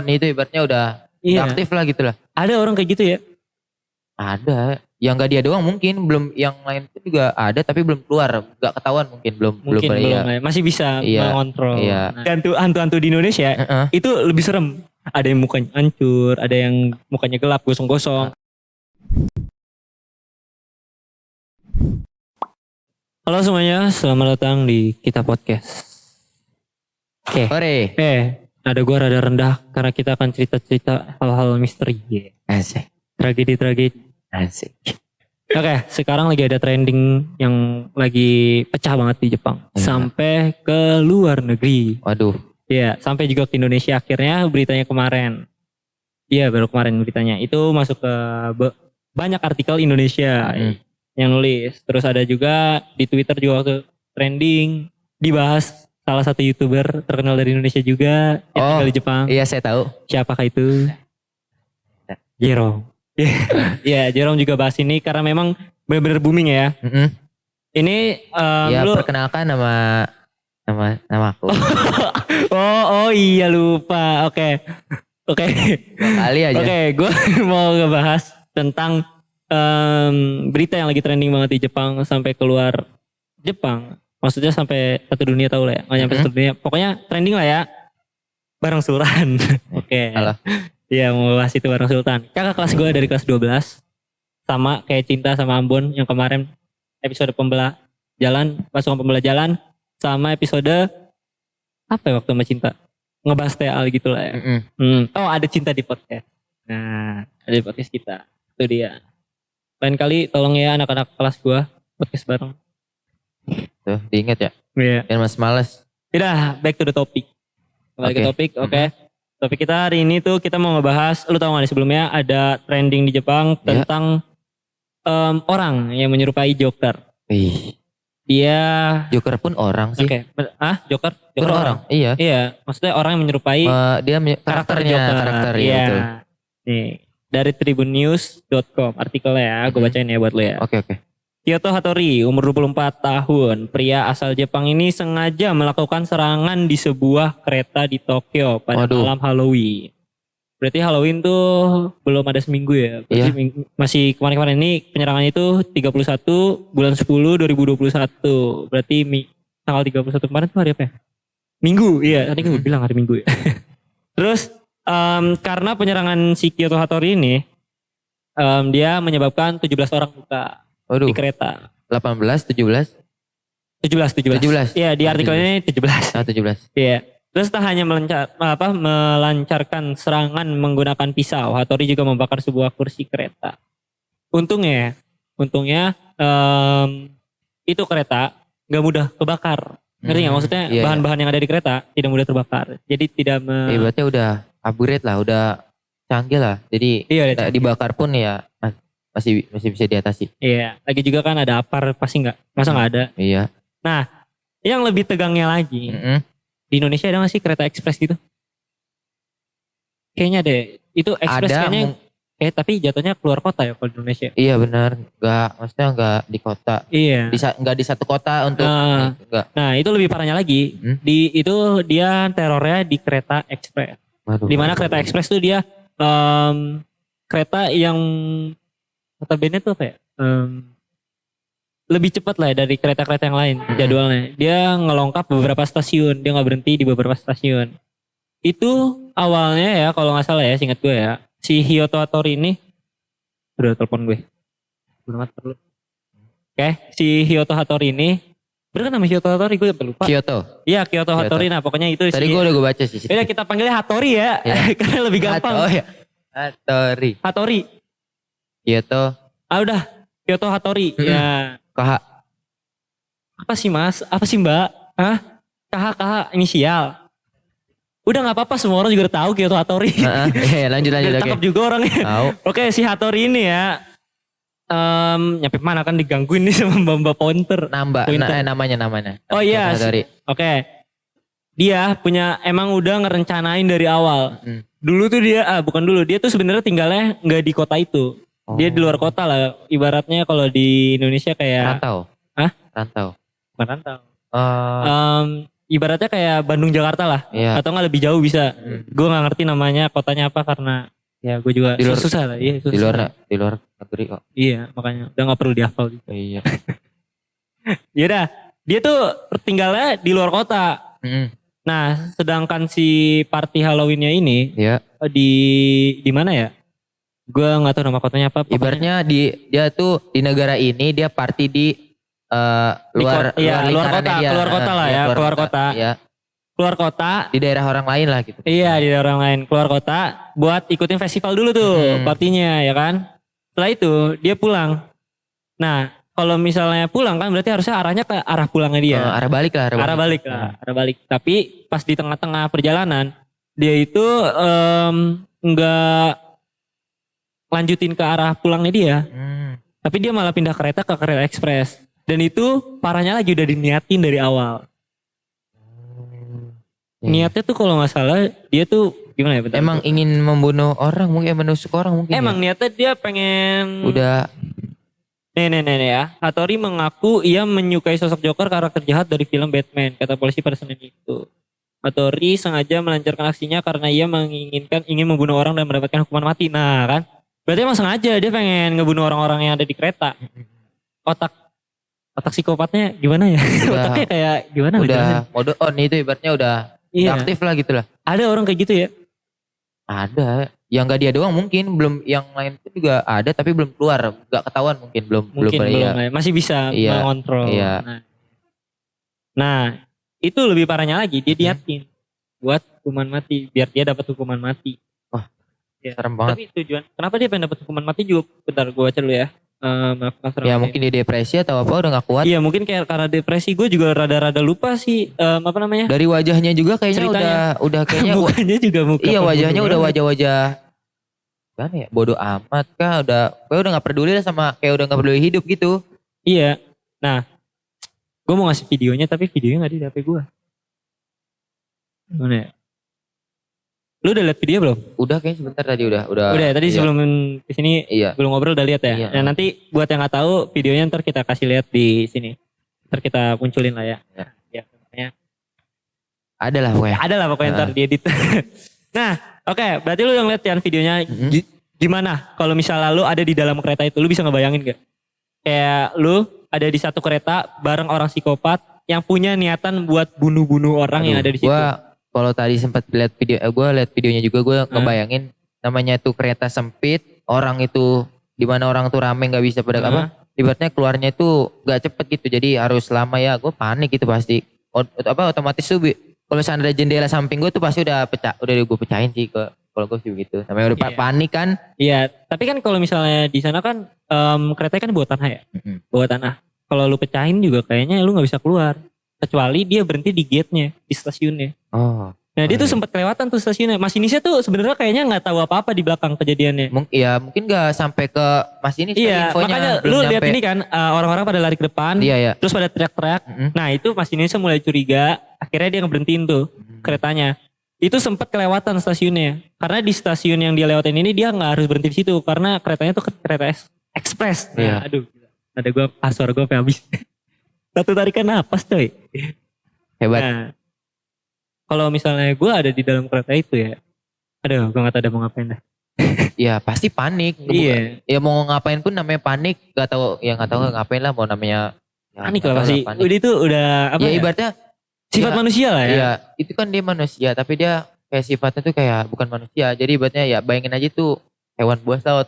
itu ibaratnya udah Iya. aktif lah gitu lah. Ada orang kayak gitu ya? Ada. Yang gak dia doang mungkin. Belum yang lain itu juga ada tapi belum keluar. Gak ketahuan mungkin. Mungkin belum iya. ya. Masih bisa Iya, mengontrol. iya. Nah, hantu-hantu di Indonesia Heeh. itu lebih serem. Ada yang mukanya hancur, ada yang mukanya gelap, gosong-gosong. Halo semuanya, selamat datang di Kita Podcast. Oke. Sore. Ada gua rada rendah karena kita akan cerita-cerita hal-hal misteri. Asik. Tragedi-tragedi. Asik. Oke, sekarang lagi ada trending yang lagi pecah banget di Jepang. Iya. Sampai ke luar negeri. Waduh. Iya, sampai juga ke Indonesia akhirnya beritanya kemarin. Iya, baru kemarin beritanya. Itu masuk ke banyak artikel Indonesia yang nulis. Terus ada juga di Twitter juga waktu trending dibahas salah satu YouTuber terkenal dari Indonesia juga yang tinggal di Jepang. Iya, saya tahu. Siapakah itu? Jerome. Iya, Jerome juga bahas ini karena memang benar-benar booming ya. Ini Ya, lu perkenalkan nama aku. oh iya lupa. Oke. 2 kali aja. Oke, gue mau ngebahas tentang berita yang lagi trending banget di Jepang sampai keluar Jepang. Maksudnya sampai satu dunia tahu lah ya. Nggak nyampe satu dunia. Pokoknya trending lah ya. Bareng Sultan. Oke. Halo. Iya, mau bahas itu bareng Sultan. Kakak kelas gue dari kelas 12. Sama kayak Cinta sama Ambon yang kemarin episode pembelah jalan, pasukan pembelah jalan. Sama episode apa ya waktu sama Cinta? Ngebahas TA gitu lah ya. Oh, ada Cinta di podcast. Nah, ada di podcast kita. Itu dia. Lain kali tolong ya anak-anak kelas gue podcast bareng. Tuh, diingat ya. Iya. Dan mas males. Udah, back to the topic. Kembali ke topik, oke. Topik kita hari ini tuh kita mau ngebahas, lu tau gak nih sebelumnya ada trending di Jepang tentang orang yang menyerupai Joker. Wih. Dia Joker pun orang sih. Oke. Joker? Joker orang. Iya. Iya, maksudnya orang yang menyerupai Dia karakternya. Karakter ya, betul. Nih, dari tribunnews.com artikelnya ya, gue bacain ya buat lu ya. Oke. Kyoto Hattori, umur 24 tahun, pria asal Jepang ini sengaja melakukan serangan di sebuah kereta di Tokyo pada malam Halloween. Berarti Halloween tuh belum ada seminggu ya. Berarti masih kemarin-kemarin ini penyerangannya itu 31 bulan 10 2021. Berarti tanggal 31 kemarin tuh hari apa ya? Minggu, iya. Tadi gue bilang hari Minggu ya. Terus karena penyerangan si Kyoto Hattori ini, dia menyebabkan 17 orang luka. Di kereta. 18, 17? 17. Iya, di artikel ini 17. 17. Iya. Terus tak hanya melancarkan serangan menggunakan pisau, Hattori juga membakar sebuah kursi kereta. Untungnya itu kereta nggak mudah kebakar. Ngerti nggak? Maksudnya bahan-bahan yang ada di kereta tidak mudah terbakar. Jadi tidak berarti udah upgrade lah, udah canggih lah. Jadi dibakar pun ya masih bisa diatasi. Iya, lagi juga kan ada APAR, pasti masa nggak ada. Iya. Nah, yang lebih tegangnya lagi, di Indonesia ada nggak sih kereta ekspres gitu? Kayaknya deh, itu ekspres kayaknya, tapi jatuhnya keluar kota ya kalau di Indonesia. Iya benar, maksudnya nggak di kota. Iya. Nggak di satu kota untuk. Enggak. Nah itu lebih parahnya lagi, itu dia terornya di kereta ekspres. Dimana kereta ekspres tuh dia kereta yang notabene tuh apa ya? Lebih cepat lah dari kereta-kereta yang lain jadwalnya. Dia ngelongkap beberapa stasiun, dia nggak berhenti di beberapa stasiun. Itu awalnya ya kalau nggak salah ya, seingat gue ya, si Kyoto Hattori ini, udah telepon gue. Oke, si Kyoto Hattori ini, bener kan nama Kyoto Hattori, gue lupa. Kyoto. Iya, Kyoto Hattori. Nah pokoknya itu. Tadi gue udah baca sih. Beda kita panggilnya Hattori ya, karena lebih gampang. Hattori. Kyoto. Udah. Kyoto Hattori. Ya. KH. Apa sih mas? Apa sih mbak? KH inisial. Udah gak apa-apa, semua orang juga udah tahu Kyoto Hattori. Lanjut. Cakep juga orangnya. Oke, si Hattori ini ya. Nyampe mana kan digangguin nih sama mbak pointer. Namanya. Oh iya. Oke. Dia emang udah ngerencanain dari awal. Dulu tuh dia tuh sebenarnya tinggalnya gak di kota itu. Dia di luar kota lah, ibaratnya kalau di Indonesia kayak rantau. Bukan rantau. ibaratnya kayak Bandung Jakarta lah. Iya. Atau nggak lebih jauh bisa. Gue nggak ngerti namanya kotanya apa karena ya gue juga Di luar- susah lah. Iya, susah. Di luar negeri kok. Iya, makanya udah nggak perlu dihafal gitu. Iya. Yaudah, dia tuh tinggalnya di luar kota. Nah, sedangkan si party Halloweennya ini Iya. di mana ya? Gue nggak tahu nama kotanya apa. Pokoknya Ibaratnya dia tuh di negara ini dia party di luar luar kota, lingkarannya dia. keluar kota lah ya, keluar kota. Iya. Keluar kota. Di daerah orang lain lah gitu. Iya, di daerah orang lain. Keluar kota buat ikutin festival dulu tuh, partinya ya kan. Setelah itu dia pulang. Nah, kalau misalnya pulang kan berarti harusnya arahnya ke arah pulangnya dia. Arah balik lah. Arah balik. Tapi pas di tengah-tengah perjalanan dia itu nggak lanjutin ke arah pulangnya dia. Tapi dia malah pindah kereta ke kereta ekspres. Dan itu parahnya lagi udah diniatin dari awal. Niatnya tuh kalau nggak salah dia tuh gimana ya? Bentar, Emang ingin membunuh orang mungkin, menusuk orang mungkin. Emang niatnya dia pengen. Udah. Nih ya. Hattori mengaku ia menyukai sosok Joker karakter jahat dari film Batman. Kata polisi pada Senin itu. Hattori sengaja melancarkan aksinya karena ia ingin membunuh orang dan mendapatkan hukuman mati. Nah kan. Berarti emang sengaja dia pengen ngebunuh orang-orang yang ada di kereta. Otak psikopatnya gimana ya? Otaknya kayak gimana? Udah mode on itu ibaratnya udah aktif lah gitu lah. Ada orang kayak gitu ya? Ada. Yang gak dia doang mungkin. Belum, yang lain itu juga ada tapi belum keluar. Gak ketahuan mungkin. Belum ya. Masih bisa mengontrol. Iya. Nah itu lebih parahnya lagi. Dia diatin buat hukuman mati. Biar dia dapat hukuman mati. Wah ya. serem banget. Tapi tujuan. Kenapa dia pengen dapat hukuman mati juga? Bentar gue baca dulu ya. Ya mungkin dia depresi atau apa udah gak kuat. Iya mungkin kayak karena depresi, gue juga rada-rada lupa sih apa namanya. Dari wajahnya juga kayaknya udah kayaknya. Mukanya juga muka. Iya wajahnya udah wajah-wajah. Gimana ya, bodoh kayak udah gak peduli lah sama, kayak udah gak peduli hidup gitu. Iya. Nah gue mau ngasih videonya tapi videonya gak di HP gue. Gimana ya? Lu udah lihat video belum? Udah kayaknya sebentar tadi udah. Udah ya, tadi sebelum kesini belum ngobrol udah lihat ya. Iya. Nah nanti buat yang nggak tahu videonya ntar kita kasih lihat di sini. Ntar kita munculin lah ya. Ya pokoknya. Ada lah pokoknya ntar diedit. Nah oke, berarti lu yang lihat yang videonya gimana? Kalau misalnya lu ada di dalam kereta itu, lu bisa ngebayangin gak? Kayak lu ada di satu kereta bareng orang psikopat yang punya niatan buat bunuh-bunuh orang yang ada di situ. Kalau tadi sempat lihat video, gue lihat videonya juga, gue ngebayangin namanya tuh kereta sempit, orang itu di mana orang tuh rame nggak bisa pada apa, ibaratnya keluarnya itu nggak cepet gitu, jadi harus lama ya, gue panik gitu pasti, otomatis tuh kalau misalnya ada jendela samping gue tuh pasti udah gue pecahin sih kalau gue sih begitu, namanya udah panik kan. Iya, tapi kan kalau misalnya di sana kan keretanya kan buat tanah ya, buat tanah. Kalau lu pecahin juga kayaknya lu nggak bisa keluar. Kecuali dia berhenti di gate-nya, di stasiunnya. Nah dia tuh sempat kelewatan tuh stasiunnya. Masinisnya tuh sebenarnya kayaknya nggak tahu apa-apa di belakang kejadiannya. Mungkin nggak sampai ke masinis. Iya, makanya lu lihat ini kan orang-orang pada lari ke depan, terus pada teriak-teriak. Nah itu masinisnya mulai curiga, akhirnya dia ngeberhentiin tuh keretanya. Itu sempat kelewatan stasiunnya. Karena di stasiun yang dia lewatin ini dia nggak harus berhenti di situ karena keretanya tuh kereta ekspres. Nah, aduh, ada suara gue habis. Satu tarikan napas coy. Hebat. Nah, kalau misalnya gue ada di dalam kereta itu ya, aduh gue gak tahu ada mau ngapain dah. Ya pasti panik. Iya. Ya mau ngapain pun namanya panik, gak tahu ngapain lah, mau namanya. Panik lah pasti. Udah itu udah apa ya? Ibaratnya sifat manusia lah ya. Iya, itu kan dia manusia, tapi dia kayak sifatnya tuh kayak bukan manusia. Jadi ibaratnya ya bayangin aja tuh hewan buas atau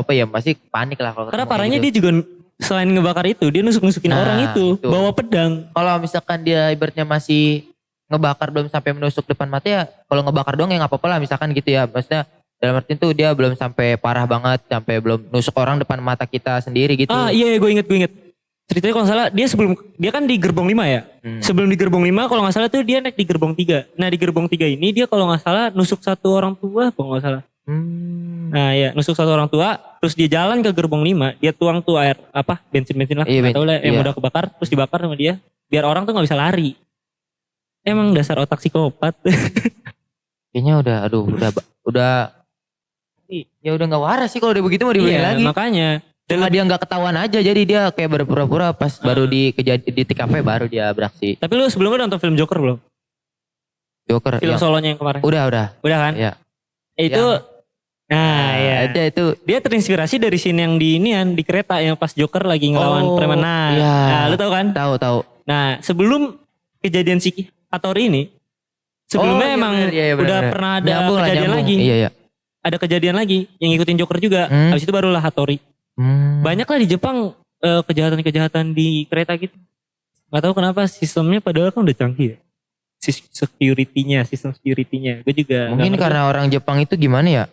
apa ya, pasti panik lah kalau. Karena parahnya gitu. Dia juga selain ngebakar itu, dia nusuk-nusukin orang itu, bawa pedang. Kalau misalkan dia ibaratnya masih ngebakar belum sampai menusuk depan mata ya, kalau ngebakar doang ya nggak apa-apa lah misalkan gitu ya. Maksudnya dalam arti itu dia belum sampai parah banget, sampai belum nusuk orang depan mata kita sendiri gitu. Iya gue inget. Ceritanya kalau nggak salah dia kan di gerbong 5 ya. Sebelum di gerbong 5 kalau nggak salah tuh dia naik di gerbong 3. Nah di gerbong 3 ini dia kalau nggak salah nusuk satu orang tua kalau nggak salah. Nah ya nusuk satu orang tua, terus dia jalan ke gerbong 5, dia tuang tuh air bensin lah, nggak tahu lah yang udah kebakar, terus dibakar sama dia, biar orang tuh nggak bisa lari. Emang dasar otak psikopat. Kayaknya udah ya udah nggak waras sih kalau udah begitu mau dibilangin lagi. Makanya Cuma dia nggak ketahuan aja, jadi dia kayak berpura-pura pas baru di TKP baru dia beraksi. Tapi lu sebelumnya nonton film Joker belum? Joker Film yang solonya yang kemarin. udah. Udah kan? Iya. Itu ya. Ada itu. Dia terinspirasi dari scene yang di di kereta yang pas Joker lagi ngelawan preman. Iya. Nah, lu tahu kan? Tahu. Nah, sebelum kejadian si Hattori ini, sebelumnya emang udah pernah ada kejadian lagi. Iya. Ada kejadian lagi yang ngikutin Joker juga. Habis itu barulah Hattori. Banyak lah di Jepang kejahatan-kejahatan di kereta gitu. Gak tahu kenapa sistemnya padahal kan udah canggih ya. Sistem security-nya. Gue juga mungkin karena orang Jepang itu gimana ya?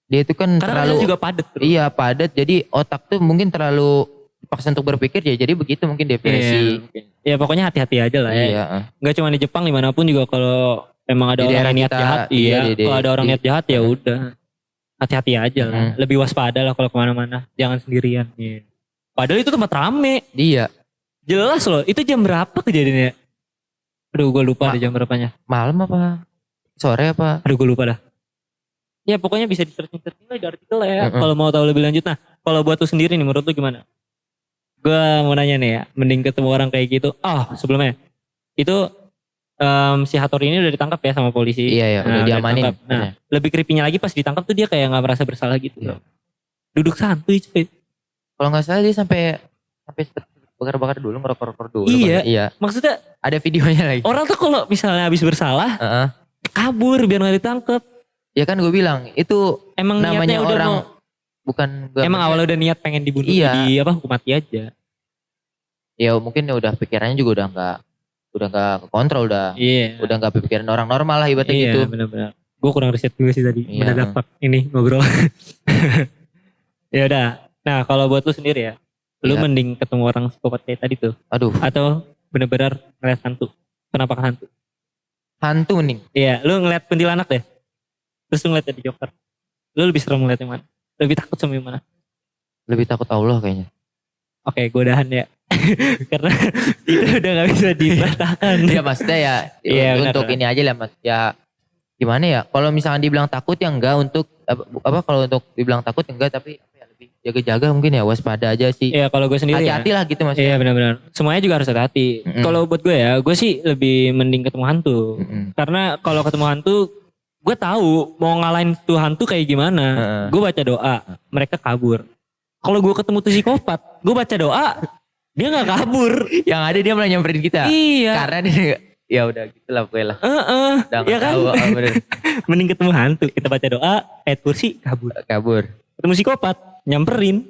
Dia itu kan karena terlalu juga padat. Bro. Iya, padat. Jadi otak tuh mungkin terlalu dipaksa untuk berpikir ya. Jadi begitu mungkin depresi. Ya pokoknya hati-hati aja lah ya. Iya. Gak cuma di Jepang, dimanapun juga kalau emang ada orang niat jahat. Kalau ada orang niat jahat ya udah. Hati-hati aja lah. Lebih waspada lah kalau kemana-mana. Jangan sendirian. Iya. Padahal itu tempat rame. Iya. Jelas loh. Itu jam berapa kejadiannya? Aduh gue lupa di jam berapanya. Malam apa? Sore apa? Aduh gue lupa dah. Ya pokoknya bisa di-searching lah di artikel ya. Kalau mau tahu lebih lanjut. Nah kalau buat lu sendiri nih menurut lu gimana? Gue mau nanya nih ya. Mending ketemu orang kayak gitu. Sebelumnya. Itu si Hattori ini udah ditangkap ya sama polisi. Iya udah diamanin. Nah lebih creepy-nya lagi pas ditangkap tuh dia kayak gak merasa bersalah gitu. Iya. Duduk santuy cuy. Kalau gak salah dia sampai bakar-bakar dulu, ngerokok dulu. Iya. Maksudnya ada videonya lagi. Orang tuh kalau misalnya habis bersalah, kabur biar gak ditangkap. Ya kan gue bilang, itu emang namanya udah orang, emang awalnya udah niat pengen dibunuh, hukum mati aja. Ya mungkin udah pikirannya juga udah gak kontrol, udah gak pikiran orang normal lah ibaratnya gitu. Iya benar-benar. Gue kurang riset juga sih tadi, mendadak ini ngobrol. Ya udah. Nah kalau buat lu sendiri ya, lu mending ketemu orang psikopat kayak tadi tuh. Aduh. Atau bener-bener ngeliat hantu. Kenapa ke hantu? Hantu mending. Iya, lu ngeliat kuntilanak deh. Terus lu ngeliat di Joker. Lu lebih serem ngeliat yang mana? Lebih takut sama yang mana? Lebih takut Allah kayaknya. Oke, gue udahan ya. Karena itu udah gak bisa dibantahkan. Ya maksudnya ya untuk ini aja lah mas. Ya gimana ya? Kalau misalkan dibilang takut ya enggak, untuk kalau untuk dibilang takut ya enggak, tapi lebih jaga-jaga mungkin ya, waspada aja sih. Iya kalau gue sendiri hati-hati lah gitu maksudnya. Iya benar-benar. Semuanya juga harus hati-hati. Kalau buat gue ya, gue sih lebih mending ketemu hantu. Karena kalau ketemu hantu, gue tahu mau ngalahin tuh hantu kayak gimana. Gue baca doa, mereka kabur. Kalau gue ketemu tuh psikopat, gue baca doa, dia gak kabur. Yang ada dia malah nyamperin kita. Iya. Karena dia, ya udah gitu lah pokoknya lah. Udah gak tahu. Mending ketemu hantu, kita baca doa, ayat kursi, kabur. Ketemu psikopat, nyamperin.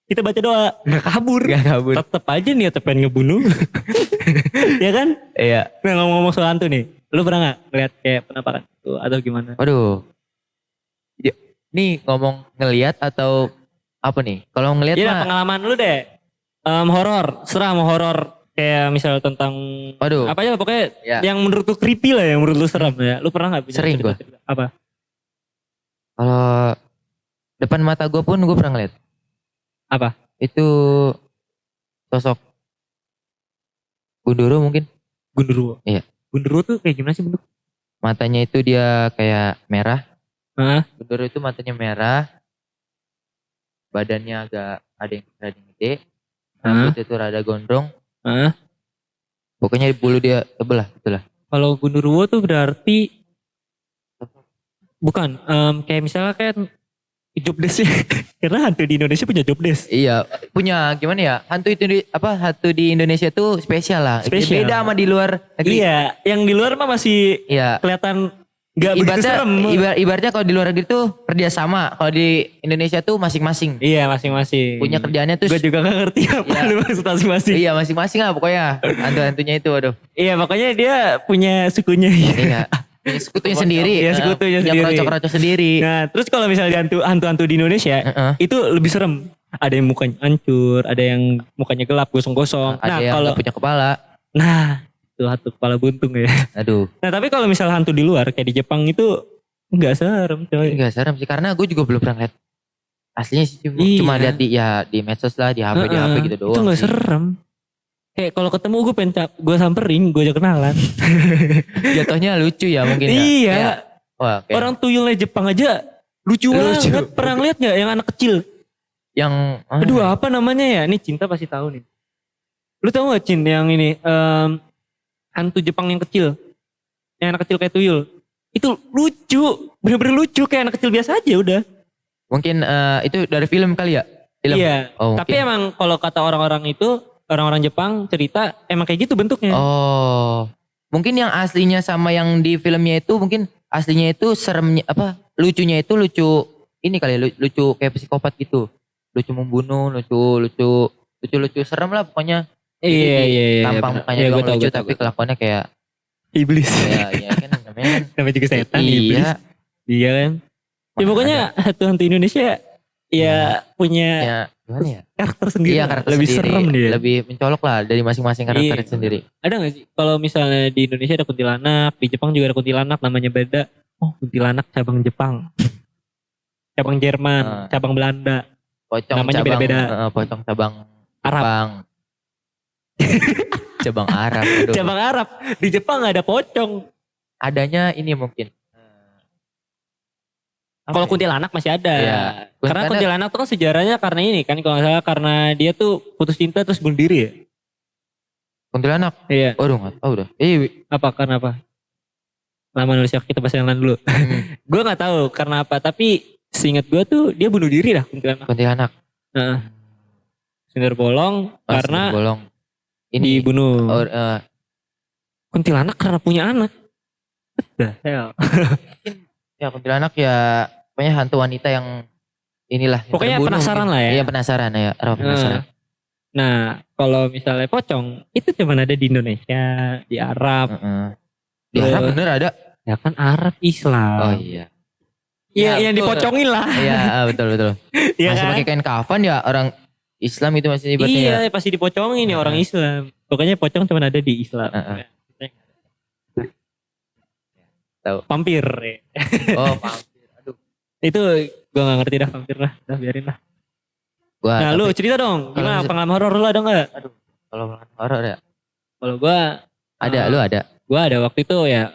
Kita baca doa, gak kabur. Tetep aja niat pengen ngebunuh. Ya kan? Iya. Nah ngomong-ngomong soal hantu nih, lu pernah gak ngeliat kayak penampakan itu atau gimana? Waduh. Nih ngomong ngeliat atau apa nih? Kalau ngeliat mah. Pengalaman lu deh. Horor, seram horor. Kayak misalnya tentang. Waduh. Apa aja pokoknya yang menurut lu creepy lah, yang menurut lu seram ya. Lu pernah gak? Sering gue. Apa? Kalau depan mata gue pun gue pernah ngeliat. Apa? Itu sosok Gundurwo mungkin. Gundurwo? Iya. Gundurwo tuh kayak gimana sih bentuk? Matanya itu dia kayak merah. Gundurwo itu matanya merah. Badannya agak ada yang gede. Rambut itu rada gondrong. Pokoknya bulu dia tebel lah. Gitu lah. Kalau Gundurwo tuh berarti bukan. Kayak misalnya kayak job desk ya. Karena hantu di Indonesia punya job desk. Iya, punya gimana ya? Hantu di Indonesia tuh spesial lah. Spesial. Beda sama di luar negeri. Iya, yang di luar mah masih kelihatan gak begitu serem. Ibaratnya kalau di luar negeri tuh kerjasama. Kalau di Indonesia tuh masing-masing. Iya, masing-masing. Punya kerjaannya tuh. Gue juga gak ngerti apa lu maksud masing-masing. Iya, masing-masing lah pokoknya. Hantu-hantunya itu, aduh. Iya, pokoknya dia punya sukunya. Iya. Sekutunya sendiri. Ya sekutunya sendiri. Kroco-kroco sendiri. Nah terus kalau misalnya hantu-hantu di Indonesia itu lebih serem. Ada yang mukanya hancur, ada yang mukanya gelap, gosong-gosong. Ada yang gak punya kepala. Nah itu hantu kepala buntung ya. Aduh. Nah tapi kalau misalnya hantu di luar kayak di Jepang itu gak serem coy. Gak serem sih, karena gue juga belum pernah lihat aslinya sih. Cuma lihat di medsos lah, di HP gitu doang. Itu gak serem. Kayak kalau ketemu gue samperin, gue aja kenalan. Jatuhnya lucu ya mungkin ya. Iya. Wah, orang tuyulnya Jepang aja lucu banget. Pernah lihat gak yang anak kecil? Yang Aduh apa namanya ya? Ini Cinta pasti tahu nih. Lu tahu gak Cin yang ini hantu Jepang yang kecil, yang anak kecil kayak tuyul. Itu lucu, bener-bener lucu kayak anak kecil biasa aja udah. mungkin itu dari film kali ya? Film. Iya. Oh, Tapi mungkin. emang kalau kata orang-orang itu, orang-orang Jepang cerita emang kayak gitu bentuknya. Oh, mungkin yang aslinya sama yang di filmnya itu mungkin aslinya itu seremnya apa? Lucunya itu lucu ini kali ya, lucu kayak psikopat gitu. Lucu membunuh, lucu serem lah pokoknya. Jadi Iya di iya iya. tampang bener. mukanya Iya, doang gua tahu, lucu gua tahu, tapi gua tahu. kelakuannya kayak Iblis. ya kan namanya kan. Namanya juga setan Iya. iblis. Iya kan. Ya Mana pokoknya hantu-hantu Indonesia ya punya Ya, gimana ya? karakter sendiri. Iya lah. karakter Lebih sendiri. serem dia. Lebih mencolok lah dari masing-masing karakter Iya. itu sendiri. Ada gak sih kalau misalnya di Indonesia ada kuntilanak, di Jepang juga ada kuntilanak namanya beda. Oh kuntilanak cabang Jepang, cabang Jerman, cabang Belanda, Pocong namanya cabang beda-beda. pocong cabang Arab. Jepang. Cabang Arab. Aduh. Cabang Arab. Di Jepang gak ada pocong. Adanya ini mungkin. Apa Kalau ya? kuntilanak masih ada. Iya. Karena Karena- kuntilanak tuh kan sejarahnya karena ini kan kalau nggak salah karena dia tuh putus cinta terus bunuh diri ya. Kuntilanak. Iya. Waduh gak tau udah. Apa karena apa? Lama nulis kita bahas yang lain dulu. Gue nggak tahu karena apa tapi seingat gue tuh dia bunuh diri lah kuntilanak. Kuntilanak. Nah, Sundar Bolong Mas karena bolong. Ini dibunuh. oh, Kuntilanak karena punya anak. What the hell? ya kuntilanak ya pokoknya hantu wanita yang inilah. yang Pokoknya terbunuh penasaran mungkin. lah ya. Iya penasaran ya. Arwah penasaran. Nah, kalau misalnya pocong itu cuma ada di Indonesia, di Arab. Heeh. Di Arab bener ada. Ya kan Arab Islam. Oh iya. Iya, Ya, yang betul. dipocongin lah. Iya betul. Iya Masih kan? pakai kain kafan ya orang Islam itu masih ibaratnya Iya, ya. pasti dipocongin nih orang Islam. Pokoknya pocong cuma ada di Islam. Heeh. Tahu. Vampir. Oh vampir. Aduh. Itu gue gak ngerti dah vampir lah. Udah biarin lah. Gua Nah lu tapi cerita dong. Gimana Kalau pengalaman horor lu ada gak? kalau horor ya Kalau gue. ada lu ada. Gue ada waktu itu ya.